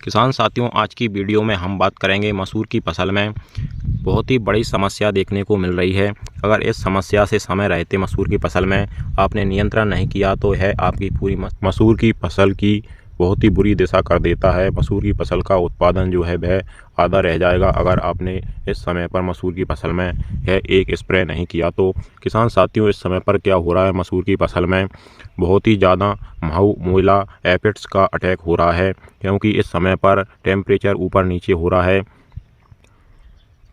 किसान साथियों, आज की वीडियो में हम बात करेंगे मसूर की फसल में बहुत ही बड़ी समस्या देखने को मिल रही है। अगर इस समस्या से समय रहते मसूर की फसल में आपने नियंत्रण नहीं किया तो यह आपकी पूरी मसूर की फसल की बहुत ही बुरी दिशा कर देता है। मसूर की फसल का उत्पादन जो है वह आधा रह जाएगा अगर आपने इस समय पर मसूर की फसल में यह एक स्प्रे नहीं किया तो। किसान साथियों, इस समय पर क्या हो रहा है, मसूर की फसल में बहुत ही ज़्यादा महू मोइला एपिड्स का अटैक हो रहा है, क्योंकि इस समय पर टेम्परेचर ऊपर नीचे हो रहा है।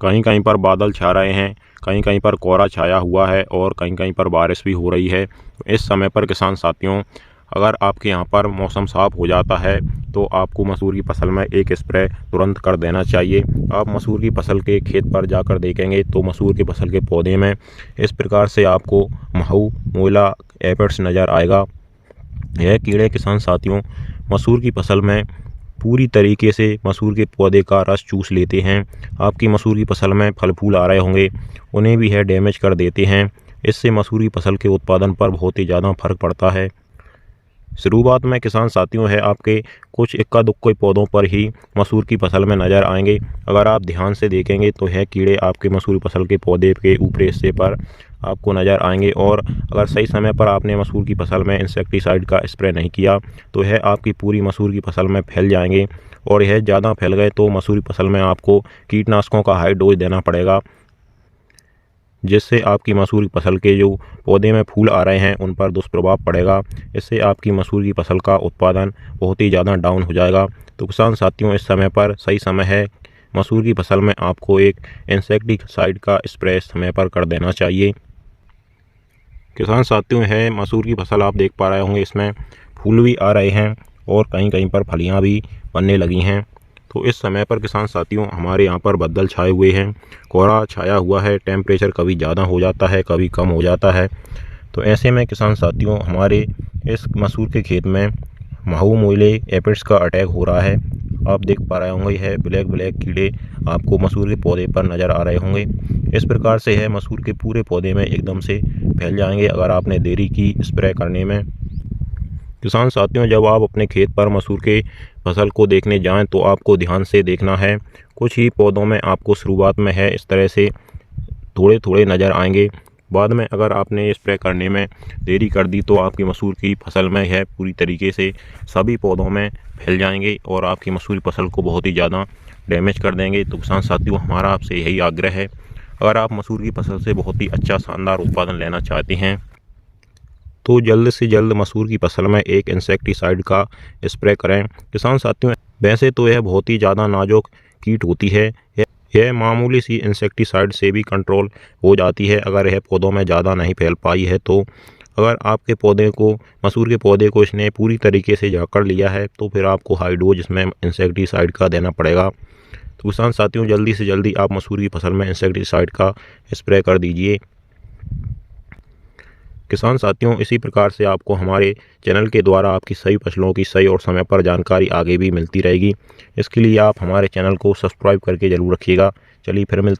कहीं कहीं पर बादल छा रहे हैं, कहीं कहीं पर कोहरा छाया हुआ है और कहीं कहीं पर बारिश भी हो रही है। इस समय पर किसान साथियों, अगर आपके यहाँ पर मौसम साफ हो जाता है तो आपको मसूर की फसल में एक स्प्रे तुरंत कर देना चाहिए। आप मसूर की फसल के खेत पर जाकर देखेंगे तो मसूर की फसल के पौधे में इस प्रकार से आपको महू मोइला एपिड्स नज़र आएगा। यह कीड़े किसान साथियों मसूर की फसल में पूरी तरीके से मसूर के पौधे का रस चूस लेते हैं। आपकी मसूर की फसल में फल फूल आ रहे होंगे, उन्हें भी यह डैमेज कर देते हैं। इससे मसूर की फसल के उत्पादन पर बहुत ही ज़्यादा फर्क पड़ता है। शुरुआत में किसान साथियों है आपके कुछ इक्का दुक्के पौधों पर ही मसूर की फसल में नज़र आएंगे। अगर आप ध्यान से देखेंगे तो यह कीड़े आपके मसूर फसल के पौधे के ऊपरी हिस्से पर आपको नज़र आएंगे। और अगर सही समय पर आपने मसूर की फसल में इंसेक्टिसाइड का स्प्रे नहीं किया तो यह आपकी पूरी मसूर की फसल में फैल जाएंगे, और यह ज़्यादा फैल गए तो मसूर की फसल में आपको कीटनाशकों का हाई डोज देना पड़ेगा, जिससे आपकी मसूर की फसल के जो पौधे में फूल आ रहे हैं उन पर दुष्प्रभाव पड़ेगा। इससे आपकी मसूर की फसल का उत्पादन बहुत ही ज़्यादा डाउन हो जाएगा। तो किसान साथियों, इस समय पर सही समय है, मसूर की फसल में आपको एक इंसेक्टिसाइड का स्प्रे समय पर कर देना चाहिए। किसान साथियों है मसूर की फसल आप देख पा रहे होंगे, इसमें फूल भी आ रहे हैं और कहीं कहीं पर फलियाँ भी बनने लगी हैं। तो इस समय पर किसान साथियों हमारे यहाँ पर बादल छाए हुए हैं, कोहरा छाया हुआ है, टेम्परेचर कभी ज़्यादा हो जाता है कभी कम हो जाता है। तो ऐसे में किसान साथियों हमारे इस मसूर के खेत में महू मोइले एपिड्स का अटैक हो रहा है। आप देख पा रहे होंगे यह ब्लैक ब्लैक कीड़े आपको मसूर के पौधे पर नज़र आ रहे होंगे। इस प्रकार से है मसूर के पूरे पौधे में एकदम से फैल जाएंगे अगर आपने देरी की स्प्रे करने में। किसान साथियों, जब आप अपने खेत पर मसूर के फसल को देखने जाएं तो आपको ध्यान से देखना है। कुछ ही पौधों में आपको शुरुआत में है इस तरह से थोड़े थोड़े नज़र आएंगे। बाद में अगर आपने स्प्रे करने में देरी कर दी तो आपकी मसूर की फसल में यह पूरी तरीके से सभी पौधों में फैल जाएंगे और आपकी मसूर की फसल को बहुत ही ज़्यादा डैमेज कर देंगे। तो किसान साथियों हमारा आपसे यही आग्रह है, अगर आप मसूर की फसल से बहुत ही अच्छा शानदार उत्पादन लेना चाहते हैं तो जल्द से जल्द मसूर की फसल में एक इंसेक्टिसाइड का स्प्रे करें। किसान साथियों, वैसे तो यह बहुत ही ज़्यादा नाजुक कीट होती है, यह मामूली सी इंसेक्टिसाइड से भी कंट्रोल हो जाती है अगर यह पौधों में ज़्यादा नहीं फैल पाई है तो। अगर आपके पौधे को मसूर के पौधे को इसने पूरी तरीके से जकड़ लिया है तो फिर आपको हाई डोज इसमें इंसेक्टिसाइड का देना पड़ेगा। तो किसान साथियों, जल्दी से जल्दी आप मसूर की फसल में इंसेक्टिसाइड का स्प्रे कर दीजिए। किसान साथियों, इसी प्रकार से आपको हमारे चैनल के द्वारा आपकी सही फसलों की सही और समय पर जानकारी आगे भी मिलती रहेगी। इसके लिए आप हमारे चैनल को सब्सक्राइब करके ज़रूर रखिएगा। चलिए फिर मिलते